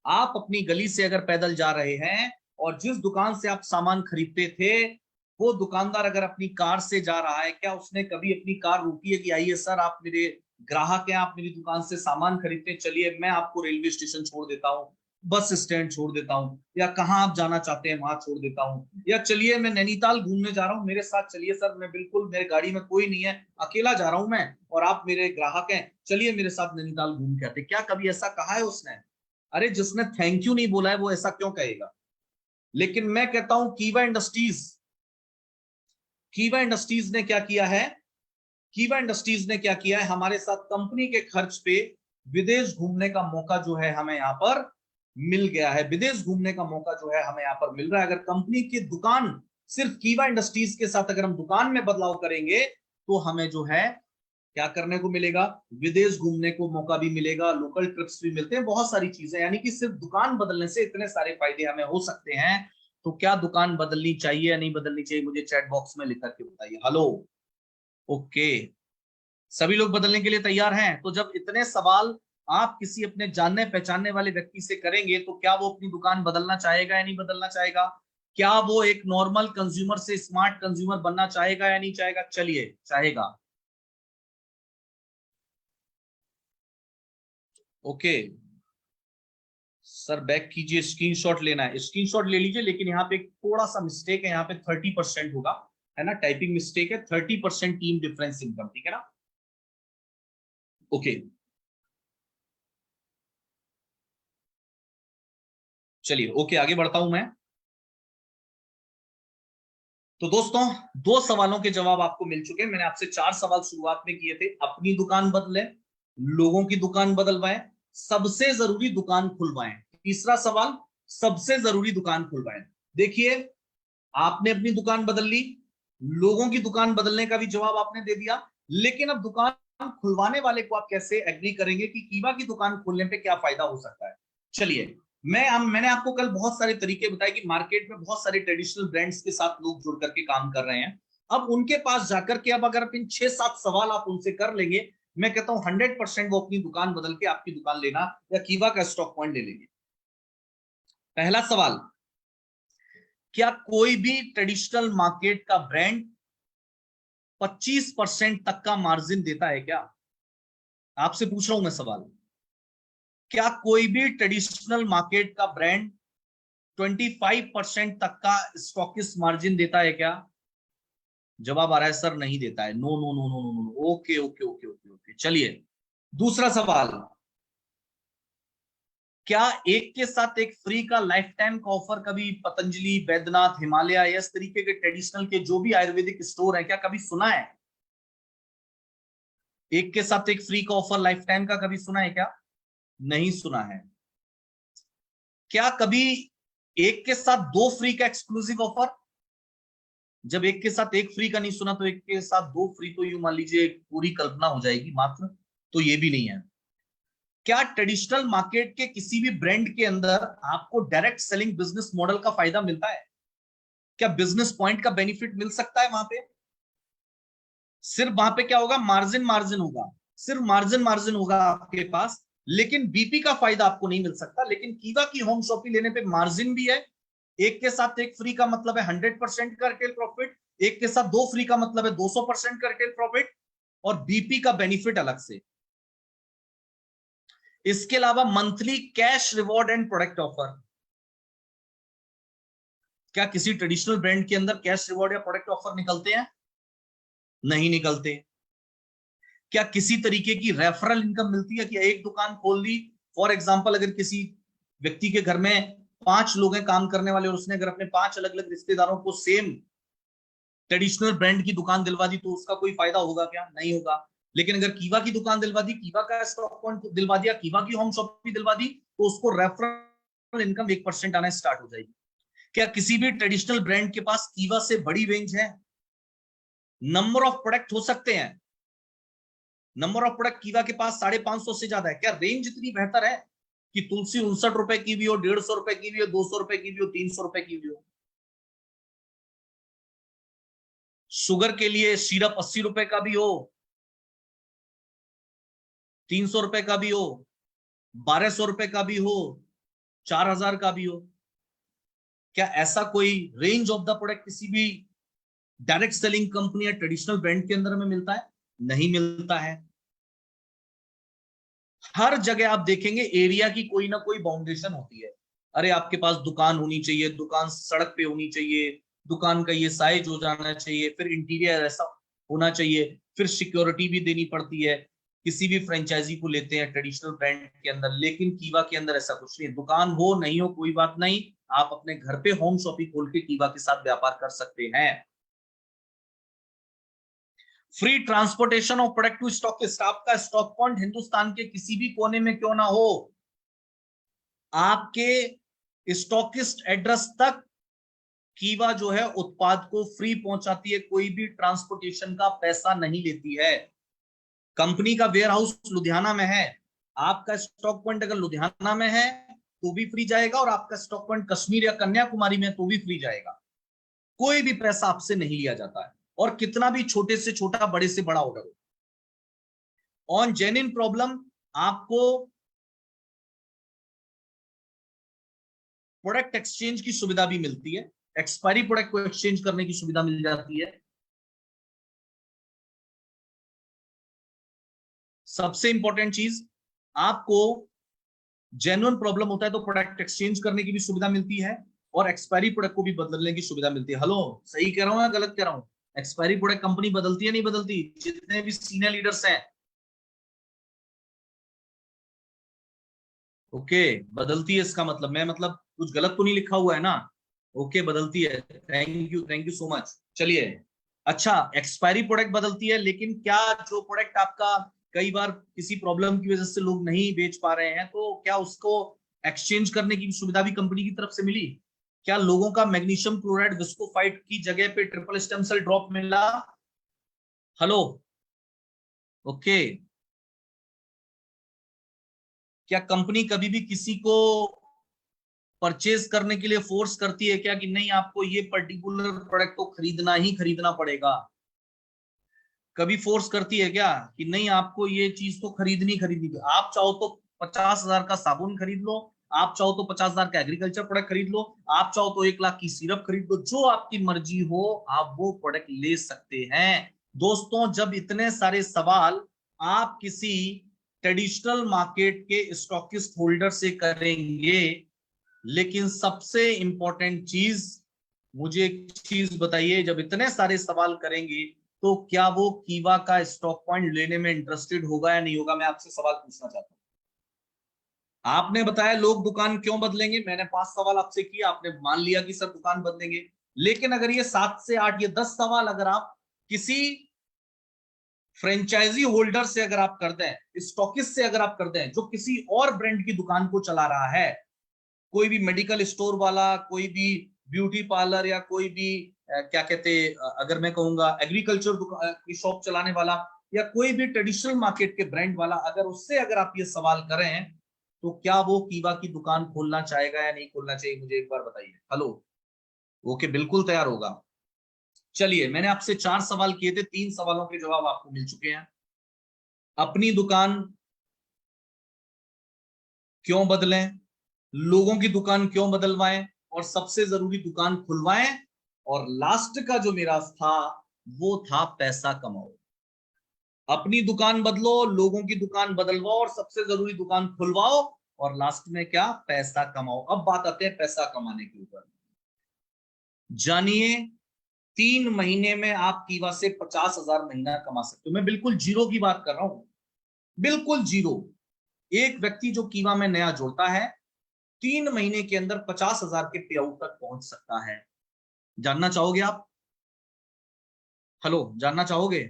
आप अपनी गली से अगर पैदल जा रहे हैं और जिस दुकान से आप सामान खरीदते थे, वो दुकानदार अगर अपनी कार से जा रहा है, क्या उसने कभी अपनी कार रोकी है कि आइए सर आप मेरे ग्राहक हैं, आप मेरी दुकान से सामान खरीदते हैं, चलिए मैं आपको रेलवे स्टेशन छोड़ देता हूँ, बस स्टैंड छोड़ देता हूँ, या कहाँ आप जाना चाहते हैं वहां छोड़ देता हूँ, या चलिए मैं नैनीताल घूमने जा रहा हूँ, मेरे साथ चलिए सर, मैं बिल्कुल, मेरे गाड़ी में कोई नहीं है, अकेला जा रहा हूं मैं और आप मेरे ग्राहक हैं, चलिए मेरे साथ नैनीताल घूम के आते? क्या कभी ऐसा कहा है उसने? अरे जिसने थैंक यू नहीं बोला है वो ऐसा क्यों कहेगा? लेकिन मैं कहता हूं कीवा इंडस्ट्रीज ने क्या किया है, कीवा इंडस्ट्रीज ने क्या किया है, हमारे साथ कंपनी के खर्च पे विदेश घूमने का मौका जो है हमें यहाँ पर मिल गया है, विदेश घूमने का मौका जो है हमें यहाँ पर मिल रहा है। अगर कंपनी की दुकान, सिर्फ कीवा इंडस्ट्रीज के साथ अगर हम दुकान में बदलाव करेंगे, तो हमें जो है क्या करने को मिलेगा, विदेश घूमने को मौका भी मिलेगा, लोकल ट्रिप्स भी मिलते हैं, बहुत सारी चीजें, यानी कि सिर्फ दुकान बदलने से इतने सारे फायदे हमें हो सकते हैं। तो क्या दुकान बदलनी चाहिए या नहीं बदलनी चाहिए, मुझे चैट बॉक्स में लिख करके बताइए। हेलो, ओके, सभी लोग बदलने के लिए तैयार हैं? तो जब इतने सवाल आप किसी अपने जानने पहचानने वाले व्यक्ति से करेंगे, तो क्या वो अपनी दुकान बदलना चाहेगा या नहीं बदलना चाहेगा? क्या वो एक नॉर्मल कंज्यूमर से स्मार्ट कंज्यूमर बनना चाहेगा या नहीं चाहेगा? चलिए, चाहेगा। ओके सर, बैक कीजिए, स्क्रीनशॉट लेना है, स्क्रीनशॉट ले लीजिए, लेकिन यहाँ पे थोड़ा सा मिस्टेक है, यहाँ पे 30% होगा, है ना, टाइपिंग मिस्टेक है, 30% टीम डिफरेंस इनकम, ठीक है ना? ओके, चलिए, ओके, आगे बढ़ता हूं मैं। तो दोस्तों, 2 सवालों के जवाब आपको मिल चुके हैं। मैंने आपसे 4 सवाल शुरुआत में किए थे। अपनी दुकान बदले, लोगों की दुकान बदलवाएं, सबसे जरूरी दुकान खुलवाएं। तीसरा सवाल, सबसे जरूरी दुकान खुलवाएं। देखिए, आपने अपनी दुकान बदल ली, लोगों की दुकान बदलने का भी जवाब आपने दे दिया, लेकिन अब दुकान खुलवाने वाले को आप कैसे एग्री करेंगे कि कीवा की दुकान खोलने पे क्या फायदा हो सकता है? चलिए, मैंने आपको कल बहुत सारे तरीके बताए कि मार्केट में बहुत सारे ट्रेडिशनल ब्रांड्स के साथ लोग जुड़ करके काम कर रहे हैं। अब उनके पास जाकर के, अब अगर आप इन 6-7 सवाल आप उनसे कर लेंगे, मैं कहता हूं 100% वो अपनी दुकान बदल के आपकी दुकान लेना या कीवा का स्टॉक पॉइंट ले लेंगे। पहला सवाल, क्या कोई भी ट्रेडिशनल मार्केट का ब्रांड 25% तक का मार्जिन देता है क्या? आपसे पूछ रहा हूं मैं सवाल, क्या कोई भी ट्रेडिशनल मार्केट का ब्रांड 25% तक का स्टॉकिस्ट मार्जिन देता है क्या? जवाब आ रहा है सर नहीं देता है। No no no no no no. Okay okay okay okay okay, चलिए दूसरा सवाल, क्या एक के साथ एक फ्री का लाइफ टाइम का ऑफर कभी पतंजलि, बैद्यनाथ, हिमालय या इस तरीके के ट्रेडिशनल के जो भी आयुर्वेदिक स्टोर है, क्या कभी सुना है? एक के साथ एक फ्री का ऑफर लाइफ टाइम का कभी सुना है क्या? नहीं सुना है। क्या कभी एक के साथ दो फ्री का एक्सक्लूसिव ऑफर? जब एक के साथ एक फ्री का नहीं सुना तो एक के साथ दो फ्री तो यूं मान लीजिए पूरी कल्पना हो जाएगी मात्र, तो ये भी नहीं है। क्या ट्रेडिशनल मार्केट के किसी भी ब्रांड के अंदर आपको डायरेक्ट सेलिंग बिजनेस मॉडल का फायदा मिलता है? क्या बिजनेस पॉइंट का बेनिफिट मिल सकता है वहां पे? सिर्फ वहां पे क्या होगा, मार्जिन मार्जिन होगा, सिर्फ मार्जिन मार्जिन होगा आपके पास, लेकिन बीपी का फायदा आपको नहीं मिल सकता। लेकिन कीवा की होम शॉपिंग लेने पे मार्जिन भी है, एक के साथ एक फ्री का मतलब है 100% का रिटेल प्रॉफिट, एक के साथ दो फ्री का मतलब है 200% का रिटेल प्रॉफिट, और बीपी का बेनिफिट अलग से। इसके अलावा monthly cash reward and product offer. क्या किसी ट्रेडिशनल ब्रांड के अंदर कैश रिवॉर्ड या प्रोडक्ट ऑफर निकलते हैं? नहीं निकलते। क्या किसी तरीके की रेफरल इनकम मिलती है कि एक दुकान खोल ली, फॉर एग्जांपल अगर किसी व्यक्ति के घर में 5 लोग हैं काम करने वाले और उसने अगर अपने 5 अलग अलग रिश्तेदारों को सेम ट्रेडिशनल ब्रांड की दुकान दिलवा दी, तो उसका कोई फायदा होगा क्या? नहीं होगा। लेकिन अगर कीवा की दुकान दिलवा दी, कीवा का स्टॉक पॉइंट दिलवा दिया, कीवा की होम शॉप भी दिलवा दी, तो उसको रेफरल इनकम 1% आना स्टार्ट हो जाएगी। क्या किसी भी ट्रेडिशनल ब्रांड के पास कीवा से बड़ी रेंज है? नंबर ऑफ प्रोडक्ट हो सकते हैं, नंबर ऑफ प्रोडक्ट कीवा के पास 550 से ज्यादा है। क्या रेंज इतनी बेहतर है कि तुलसी 59 रुपए की भी हो, 150 रुपए की भी हो, 200 रुपए की भी हो, 300 रुपए की भी हो? शुगर के लिए सिरप 80 रुपए का भी हो, 300 रुपए का भी हो, 1200 रुपए का भी हो, 4000 का भी हो। क्या ऐसा कोई रेंज ऑफ द प्रोडक्ट किसी भी डायरेक्ट सेलिंग कंपनी या ट्रेडिशनल ब्रांड के अंदर में मिलता है? नहीं मिलता है। हर जगह आप देखेंगे एरिया की कोई ना कोई बाउंडेशन होती है। अरे आपके पास दुकान होनी चाहिए, दुकान सड़क पे होनी चाहिए, दुकान का ये साइज हो जाना चाहिए, फिर इंटीरियर ऐसा होना चाहिए, फिर सिक्योरिटी भी देनी पड़ती है। किसी भी फ्रेंचाइजी को लेते हैं ट्रेडिशनल ब्रांड के अंदर, लेकिन कीवा के अंदर ऐसा कुछ नहीं है। दुकान हो नहीं हो कोई बात नहीं, आप अपने घर पे होम शॉपिंग खोल के कीवा के साथ व्यापार कर सकते हैं। Free transportation of product to stockist. आपका स्टॉक पॉइंट हिंदुस्तान के किसी भी कोने में क्यों ना हो, आपके स्टॉकिस्ट एड्रेस तक कीवा जो है उत्पाद को फ्री पहुंचाती है, कोई भी ट्रांसपोर्टेशन का पैसा नहीं लेती है। कंपनी का वेयर हाउस लुधियाना में है, आपका स्टॉक पॉइंट अगर लुधियाना में है तो भी फ्री जाएगा, और आपका स्टॉक पॉइंट कश्मीर या कन्याकुमारी में तो भी फ्री जाएगा। कोई भी पैसा आपसे नहीं लिया जाता है, और कितना भी छोटे से छोटा, बड़े से बड़ा ऑर्डर हो। ऑन जेन्युइन प्रॉब्लम आपको प्रोडक्ट एक्सचेंज की सुविधा भी मिलती है, एक्सपायरी प्रोडक्ट को एक्सचेंज करने की सुविधा मिल जाती है। सबसे इंपॉर्टेंट चीज, आपको जेन्युइन प्रॉब्लम होता है तो प्रोडक्ट एक्सचेंज करने की भी सुविधा मिलती है, और एक्सपायरी प्रोडक्ट को भी बदलने की सुविधा मिलती है। हेलो, सही कह रहा हूं या गलत कह रहा हूं? एक्सपायरी प्रोडक्ट कंपनी बदलती है नहीं बदलती? जितने भी सीनियर लीडर्स हैं, ओके बदलती है, इसका मतलब मैं मतलब कुछ गलत तो नहीं लिखा हुआ है ना? ओके बदलती है, थैंक यू सो मच। चलिए, अच्छा एक्सपायरी प्रोडक्ट बदलती है, लेकिन क्या जो प्रोडक्ट आपका कई बार किसी प्रॉब्लम की वजह से लोग नहीं बेच पा रहे हैं, तो क्या उसको एक्सचेंज करने की सुविधा भी कंपनी की तरफ से मिली? क्या लोगों का मैग्नीशियम क्लोराइड विस्कोफाइट की जगह पे ट्रिपल स्टेम सेल ड्रॉप मिला? Hello, okay. क्या कंपनी कभी भी किसी को परचेज करने के लिए फोर्स करती है क्या कि नहीं आपको ये पर्टिकुलर प्रोडक्ट को खरीदना ही खरीदना पड़ेगा? कभी फोर्स करती है क्या कि नहीं आपको ये चीज तो खरीदनी, आप चाहो तो 50,000 का साबुन खरीद लो, आप चाहो तो 50,000 का एग्रीकल्चर प्रोडक्ट खरीद लो, आप चाहो तो 1 लाख की सिरप खरीद लो, जो आपकी मर्जी हो आप वो प्रोडक्ट ले सकते हैं। दोस्तों, जब इतने सारे सवाल आप किसी ट्रेडिशनल मार्केट के स्टॉकिस्ट होल्डर से करेंगे, लेकिन सबसे इंपॉर्टेंट चीज, मुझे एक चीज बताइए, जब इतने सारे सवाल करेंगे तो क्या वो कीवा का स्टॉक पॉइंट लेने में इंटरेस्टेड होगा या नहीं होगा? मैं आपसे सवाल पूछना चाहता हूं। आपने बताया लोग दुकान क्यों बदलेंगे, मैंने 5 सवाल आपसे किए, आपने मान लिया कि सर दुकान बदलेंगे। लेकिन अगर ये 7 से 8 ये 10 सवाल अगर आप किसी फ्रेंचाइजी होल्डर से अगर आप कर दें, स्टॉकिस्ट से अगर आप कर दें, जो किसी और ब्रांड की दुकान को चला रहा है, कोई भी मेडिकल स्टोर वाला, कोई भी ब्यूटी पार्लर, या कोई भी क्या कहते, अगर मैं कहूंगा एग्रीकल्चर की शॉप चलाने वाला, या कोई भी ट्रेडिशनल मार्केट के ब्रांड वाला, अगर उससे अगर आप ये सवाल करें तो क्या वो कीवा की दुकान खोलना चाहेगा या नहीं खोलना चाहिए? मुझे एक बार बताइए। हेलो, ओके, बिल्कुल तैयार होगा। चलिए, मैंने आपसे 4 सवाल किए थे, 3 सवालों के जवाब आपको मिल चुके हैं। अपनी दुकान क्यों बदलें, लोगों की दुकान क्यों बदलवाएं, और सबसे जरूरी दुकान खुलवाएं, और लास्ट का जो मेरा था वो था पैसा कमाओ। अपनी दुकान बदलो, लोगों की दुकान बदलवाओ, और सबसे जरूरी दुकान खुलवाओ, और लास्ट में क्या? पैसा कमाओ। अब बात आते हैं पैसा कमाने के ऊपर। जानिए, 3 महीने में आप कीवा से 50,000 महीना कमा सकते हो। मैं बिल्कुल जीरो की बात कर रहा हूं, बिल्कुल जीरो। एक व्यक्ति जो कीवा में नया जुड़ता है, 3 महीने के अंदर 50,000 के पे आउट तक पहुंच सकता है। जानना चाहोगे आप? हेलो, जानना चाहोगे?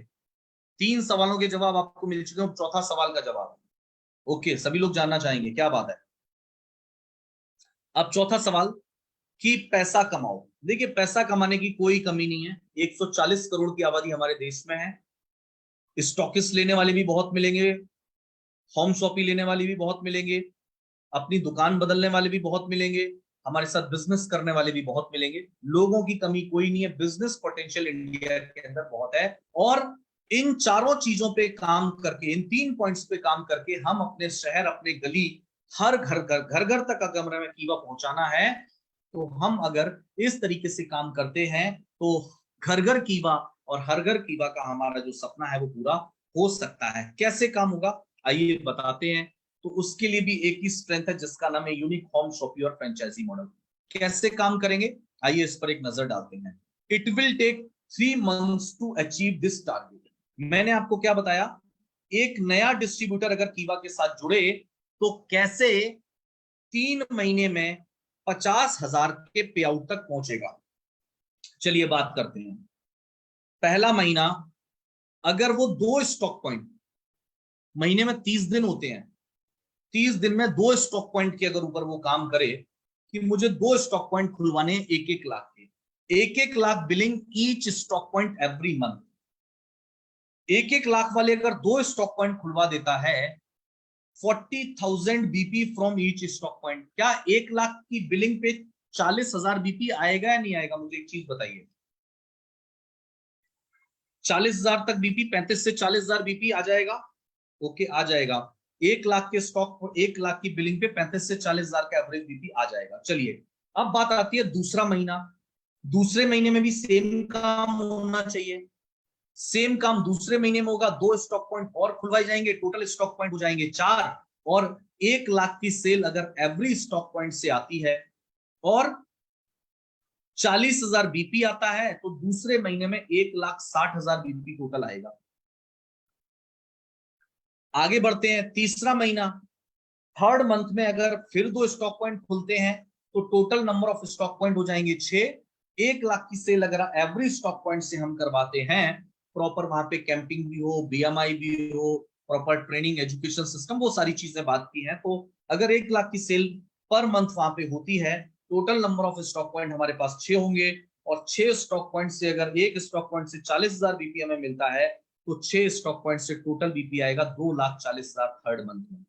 3 सवालों के जवाब आपको मिल चुके हैं, चौथा सवाल का जवाब। ओके, सभी लोग जानना चाहेंगे, क्या बात है। अब चौथा सवाल कि पैसा कमाओ। देखिए, पैसा कमाने की कोई कमी नहीं है। 140 करोड़ की आबादी हमारे देश में है। स्टॉकिस्ट लेने वाले भी बहुत मिलेंगे, होम शॉपी लेने वाले भी बहुत मिलेंगे, अपनी दुकान बदलने वाले भी बहुत मिलेंगे, हमारे साथ बिजनेस करने वाले भी बहुत मिलेंगे। लोगों की कमी कोई नहीं है। बिजनेस पोटेंशियल इंडिया के अंदर बहुत है। और इन चारों चीजों पे काम करके, इन 3 पॉइंट्स पे काम करके, हम अपने शहर, अपने गली, हर घर घर तक अगर हमें कीवा पहुंचाना है, तो हम अगर इस तरीके से काम करते हैं तो घर घर कीवा और हर घर कीवा का हमारा जो सपना है वो पूरा हो सकता है। कैसे काम होगा आइए बताते हैं। तो उसके लिए भी एक ही स्ट्रेंथ है जिसका नाम है यूनिक होम शॉपी और फ्रेंचाइजी मॉडल। कैसे काम करेंगे आइए इस पर एक नजर डालते हैं। It will take 3 months to achieve this target. मैंने आपको क्या बताया, एक नया डिस्ट्रीब्यूटर अगर कीवा के साथ जुड़े तो कैसे 3 महीने में 50,000 के पे आउट तक पहुंचेगा। चलिए बात करते हैं। पहला महीना, अगर वो 2 स्टॉक पॉइंट, महीने में 30 दिन होते हैं, 30 दिन में 2 स्टॉक पॉइंट के अगर ऊपर वो काम करे कि मुझे 2 स्टॉक पॉइंट खुलवाने 1-1 लाख के, 1-1 lakh billing each stock point every month. 1-1 lakh वाले अगर 2 स्टॉक पॉइंट खुलवा देता है, 40,000 BP from each stock point, क्या 1 लाख की बिलिंग पे 40,000 बीपी आएगा या नहीं आएगा? मुझे एक चीज बताइए। 40,000 तक बीपी, 35 से 40,000 बीपी आ जाएगा। ओके, आ जाएगा। 1 लाख के स्टॉक, 1 लाख की बिलिंग पे 35 से 40,000 का एवरेज बीपी आ जाएगा। चलिए, अब बात आती है दूसरा महीना। दूसरे महीने में भी सेम काम होना चाहिए। सेम काम दूसरे महीने में होगा। 2 स्टॉक पॉइंट और खुलवाए जाएंगे, टोटल स्टॉक पॉइंट हो जाएंगे 4। और 1 लाख की सेल अगर एवरी स्टॉक पॉइंट से आती है और 40,000 बीपी आता है, तो दूसरे महीने में 1,60,000 बीपी टोटल आएगा। आगे बढ़ते हैं, तीसरा महीना, थर्ड मंथ में अगर फिर 2 स्टॉक पॉइंट खुलते हैं तो total number of stock point हो जाएंगे 6। 1 लाख की सेल अगर एवरी स्टॉक पॉइंट से हम करवाते हैं, प्रॉपर वहां पे कैंपिंग भी हो, बीएमआई भी हो, प्रॉपर ट्रेनिंग एजुकेशन सिस्टम, वो सारी चीजें बात की हैं, तो अगर 1 लाख की सेल पर मंथ वहां पे होती है, total number of stock point हमारे पास 6 होंगे। और 6 स्टॉक पॉइंट से अगर एक स्टॉक पॉइंट से 40,000 बीपी हमें मिलता है, तो 6 स्टॉक पॉइंट से टोटल बीपी आएगा 2,40,000 थर्ड मंथ में।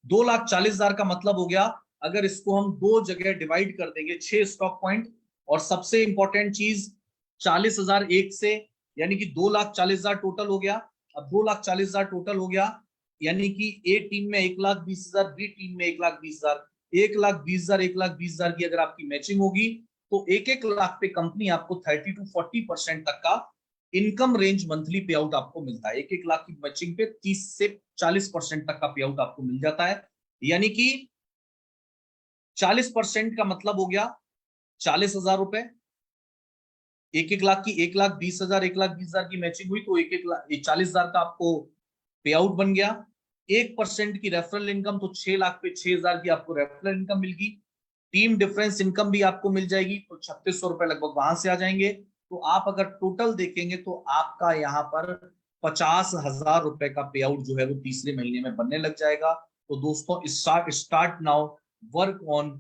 2,40,000 का मतलब हो गया, अगर इसको हम 2 जगह डिवाइड कर देंगे, 6 स्टॉक पॉइंट, और सबसे इंपॉर्टेंट चीज 40,000 एक से यानी कि 2,40,000 टोटल हो गया। अब 2,40,000 टोटल हो गया, यानी कि ए टीम में 1,20,000, बी टीम में 1,20,000, 1,20,000, 1,20,000 की अगर आपकी मैचिंग होगी तो 1,00,000 पे कंपनी आपको 30 to 40% तक का इनकम रेंज मंथली पे आउट आपको मिलता है। 1,00,000 की मैचिंग पे 30 से 40% तक का पे आउट आपको मिल जाता है। यानी कि 40% का मतलब हो गया 40,000 रुपए। 1,00,000 की 1,20,000, 1,20,000 की मैचिंग हुई तो 40,000 का आपको पे आउट बन गया। 1% की रेफरल इनकम तो 6,00,000 पे 6,000 की आपको रेफरल इनकम मिलगी। टीम डिफरेंस इनकम भी आपको मिल जाएगी तो 3,600 रुपए लगभग वहां से आ जाएंगे। तो आप अगर टोटल देखेंगे तो आपका यहाँ पर 50,000 रुपए का पे आउट जो है वो तीसरे महीने में बनने लग जाएगा। तो दोस्तों स्टार्ट नाउ वर्क ऑन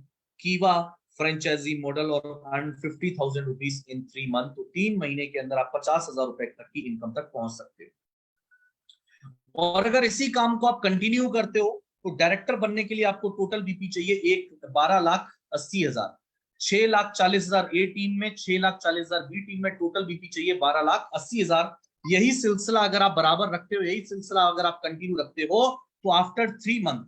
कीवा फ्रेंचाइजी मॉडल और अर्न 50,000 रुपीज इन 3 मंथ। तो 3 महीने के अंदर आप 50,000 रुपए तक की इनकम तक पहुंच सकते हो। और अगर इसी काम को आप कंटिन्यू करते हो तो डायरेक्टर बनने के लिए आपको टोटल बीपी चाहिए 12,80,000। 6,40,000 ए टीम में, 6,40,000 बी टीम में, टोटल बीपी चाहिए 12,80,000। यही सिलसिला अगर आप बराबर रखते हो, यही सिलसिला अगर आप कंटिन्यू रखते हो तो आफ्टर 3 मंथ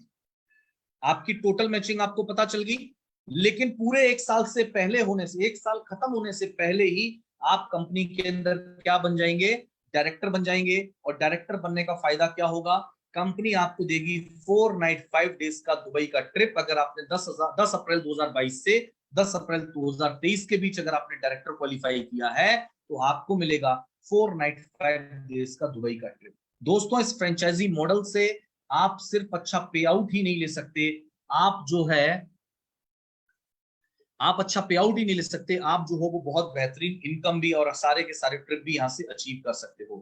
आपकी टोटल मैचिंग आपको पता चल गई। लेकिन पूरे 1 साल से पहले होने से, 1 साल खत्म होने से पहले ही आप कंपनी के अंदर क्या बन जाएंगे, डायरेक्टर बन जाएंगे। और डायरेक्टर बनने का फायदा क्या होगा, कंपनी आपको देगी 4 नाइट 5 डेज का दुबई का ट्रिप। अगर आपने 10 अप्रैल 2022 से 10 अप्रैल 2023 के बीच अगर आपने डायरेक्टर क्वालिफाई किया है तो आपको मिलेगा 4 नाइट 5 डेज का दुबई का ट्रिप। दोस्तों इस फ्रेंचाइजी मॉडल से आप सिर्फ अच्छा पे आउट ही नहीं ले सकते, आप जो है आप अच्छा पे आउट ही नहीं ले सकते, आप जो हो वो बहुत बेहतरीन इनकम भी और सारे के सारे ट्रिप भी यहां से अचीव कर सकते हो।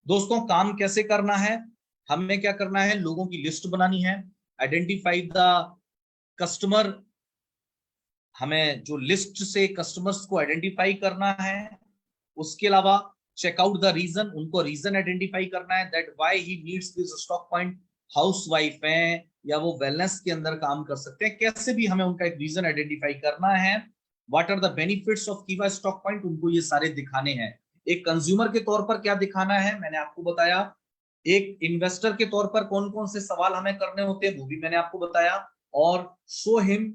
दोस्तों काम कैसे करना है, हमें क्या करना है, लोगों की लिस्ट बनानी है, आइडेंटिफाई द कस्टमर। हमें जो लिस्ट से कस्टमर्स को आइडेंटिफाई करना है, उसके अलावा चेकआउट द रीजन, उनको रीजन आइडेंटिफाई करना है that why he needs this stock point. Housewife है या वो वेलनेस के अंदर काम कर सकते हैं, कैसे भी हमें उनका एक रीजन आइडेंटिफाई करना है। What are the benefits of Keva stock point, उनको ये सारे दिखाने हैं। एक कंज्यूमर के तौर पर क्या दिखाना है मैंने आपको बताया, एक इन्वेस्टर के तौर पर कौन कौन से सवाल हमें करने होते हैं वो भी मैंने आपको बताया, और शो हिम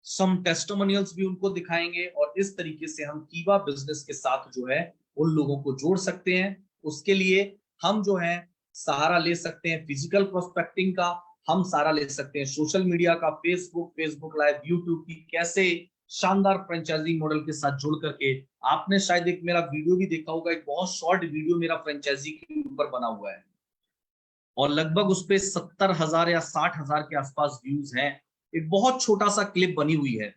सम टेस्टिमोनियल्स भी उनको दिखाएंगे। और इस तरीके से हम कीवा बिजनेस के साथ जो है उन लोगों को जोड़ सकते हैं। उसके लिए हम जो है सहारा ले सकते हैं फिजिकल प्रोस्पेक्टिंग का, हम सहारा ले सकते हैं सोशल मीडिया का, फेसबुक लाइव, यूट्यूब की, कैसे शानदार फ्रेंचाइजी मॉडल के साथ जुड़ करके। आपने शायद एक मेरा वीडियो भी देखा होगा, एक बहुत शॉर्ट वीडियो मेरा फ्रेंचाइजी के ऊपर बना हुआ है और लगभग उस पे 70,000 या 60,000 के आसपास व्यूज हैं। एक बहुत छोटा सा क्लिप बनी हुई है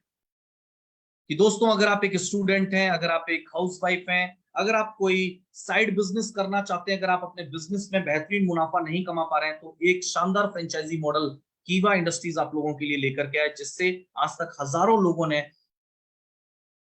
कि दोस्तों अगर आप एक स्टूडेंट हैं, अगर आप एक हाउसवाइफ हैं, अगर आप कोई साइड बिजनेस करना चाहते हैं, अगर आप अपने बिजनेस में बेहतरीन मुनाफा नहीं कमा पा रहे हैं, तो एक शानदार फ्रेंचाइजी मॉडल कीवा इंडस्ट्रीज आप लोगों के लिए लेकर के आए, जिससे आज तक हजारों लोगों ने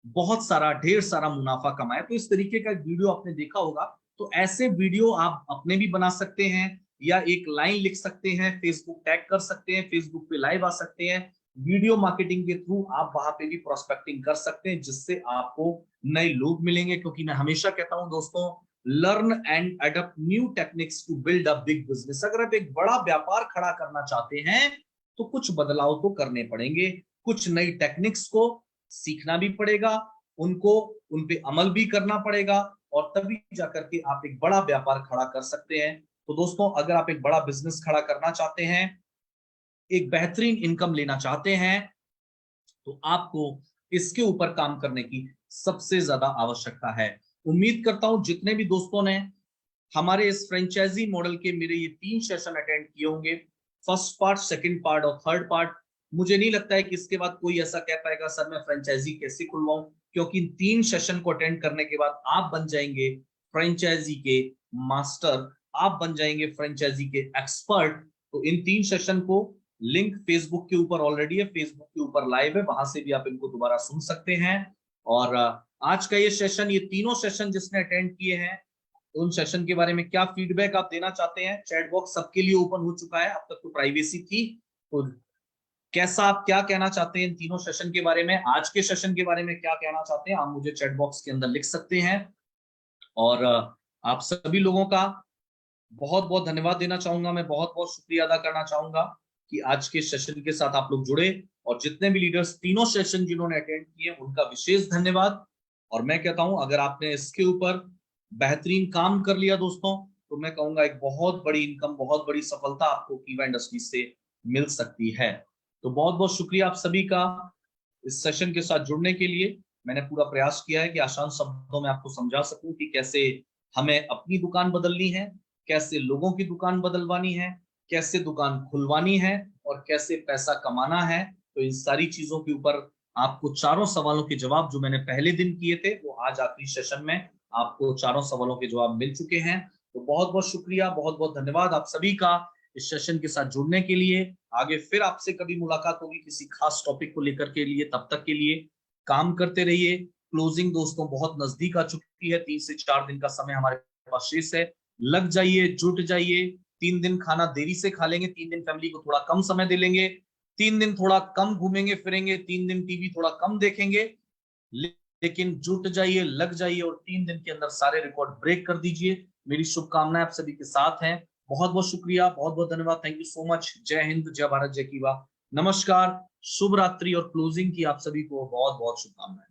बहुत सारा ढेर सारा मुनाफा कमाया। तो इस तरीके का वीडियो आपने देखा होगा। तो ऐसे वीडियो आप अपने भी बना सकते हैं या एक लाइन लिख सकते हैं, फेसबुक टैग कर सकते हैं, फेसबुक पे लाइव आ सकते हैं। वीडियो मार्केटिंग के थ्रू आप वहां पे भी प्रोस्पेक्टिंग कर सकते हैं, जिससे आपको नए लोग मिलेंगे। क्योंकि मैं हमेशा कहता हूं दोस्तों, learn and adopt new techniques to build a big business. अगर आप एक बड़ा व्यापार खड़ा करना चाहते हैं तो कुछ बदलाव तो करने पड़ेंगे, कुछ नई टेक्निक्स को सीखना भी पड़ेगा, उनको उन पे अमल भी करना पड़ेगा, और तभी जाकर के आप एक बड़ा व्यापार खड़ा कर सकते हैं। तो दोस्तों अगर आप एक बड़ा बिजनेस खड़ा करना चाहते हैं, एक बेहतरीन इनकम लेना चाहते हैं, तो आपको इसके ऊपर काम करने की सबसे ज्यादा आवश्यकता है। उम्मीद करता हूं जितने भी दोस्तों ने हमारे इस फ्रेंचाइजी मॉडल के मेरे ये 3 सेशन अटेंड किए होंगे, फर्स्ट पार्ट, सेकंड पार्ट और थर्ड पार्ट, मुझे नहीं लगता है कि इसके बाद कोई ऐसा कह पाएगा सर मैं फ्रेंचाइजी कैसे खुलवाऊं, क्योंकि इन 3 सेशन को अटेंड करने के बाद आप बन जाएंगे फ्रेंचाइजी के मास्टर, आप बन जाएंगे फ्रेंचाइजी के एक्सपर्ट। तो इन 3 सेशन को लिंक फेसबुक के ऊपर ऑलरेडी है, फेसबुक के ऊपर लाइव है, वहां से भी आप इनको दोबारा सुन सकते हैं। और आज का ये सेशन, ये तीनों सेशन जिसने अटेंड किए हैं, उन सेशन के बारे में क्या फीडबैक आप देना चाहते हैं, चैट बॉक्स सबके लिए ओपन हो चुका है, अब तक तो प्राइवेसी थी। तो कैसा आप क्या कहना चाहते हैं इन तीनों सेशन के बारे में, आज के सेशन के बारे में क्या कहना चाहते हैं, आप मुझे चैट बॉक्स के अंदर लिख सकते हैं। और आप सभी लोगों का बहुत बहुत धन्यवाद देना चाहूंगा। मैं बहुत बहुत शुक्रिया अदा करना चाहूंगा कि आज के सेशन के साथ आप लोग जुड़े, और जितने भी लीडर्स तीनों सेशन जिन्होंने अटेंड किए उनका विशेष धन्यवाद। और मैं कहता हूं अगर आपने इसके ऊपर बेहतरीन काम कर लिया दोस्तों, तो मैं कहूंगा एक बहुत बड़ी इनकम, बहुत बड़ी सफलता आपको कीवा इंडस्ट्रीज से मिल सकती है। तो बहुत बहुत शुक्रिया आप सभी का इस सेशन के साथ जुड़ने के लिए। मैंने पूरा प्रयास किया है कि आसान शब्दों में आपको समझा सकूं कि कैसे हमें अपनी दुकान बदलनी है, कैसे लोगों की दुकान बदलवानी है, कैसे दुकान खुलवानी है, और कैसे पैसा कमाना है। तो इन सारी चीजों के ऊपर आपको चारों सवालों के जवाब जो मैंने पहले दिन किए थे, वो आज आखिरी सेशन में आपको चारों सवालों के जवाब मिल चुके हैं। तो बहुत बहुत शुक्रिया, बहुत बहुत धन्यवाद आप सभी का इस सेशन के साथ जुड़ने के लिए। आगे फिर आपसे कभी मुलाकात होगी किसी खास टॉपिक को लेकर के लिए। तब तक के लिए काम करते रहिए। क्लोजिंग दोस्तों बहुत नजदीक आ चुकी है, 3 से 4 दिन का समय हमारे पास शेष है। लग जाइए, जुट जाइए। 3 दिन खाना देरी से खा लेंगे, 3 दिन फैमिली को थोड़ा कम समय दे लेंगे, 3 दिन थोड़ा कम घूमेंगे फिरेंगे, 3 दिन टीवी थोड़ा कम देखेंगे, लेकिन जुट जाइए, लग जाइए और 3 दिन के अंदर सारे रिकॉर्ड ब्रेक कर दीजिए। मेरी शुभकामनाएं आप सभी के साथ हैं। बहुत बहुत शुक्रिया, बहुत बहुत धन्यवाद। Thank you so much. जय हिंद, जय भारत, जय कीवा। नमस्कार, शुभ रात्रि और क्लोजिंग की आप सभी को बहुत बहुत शुभकामनाएं।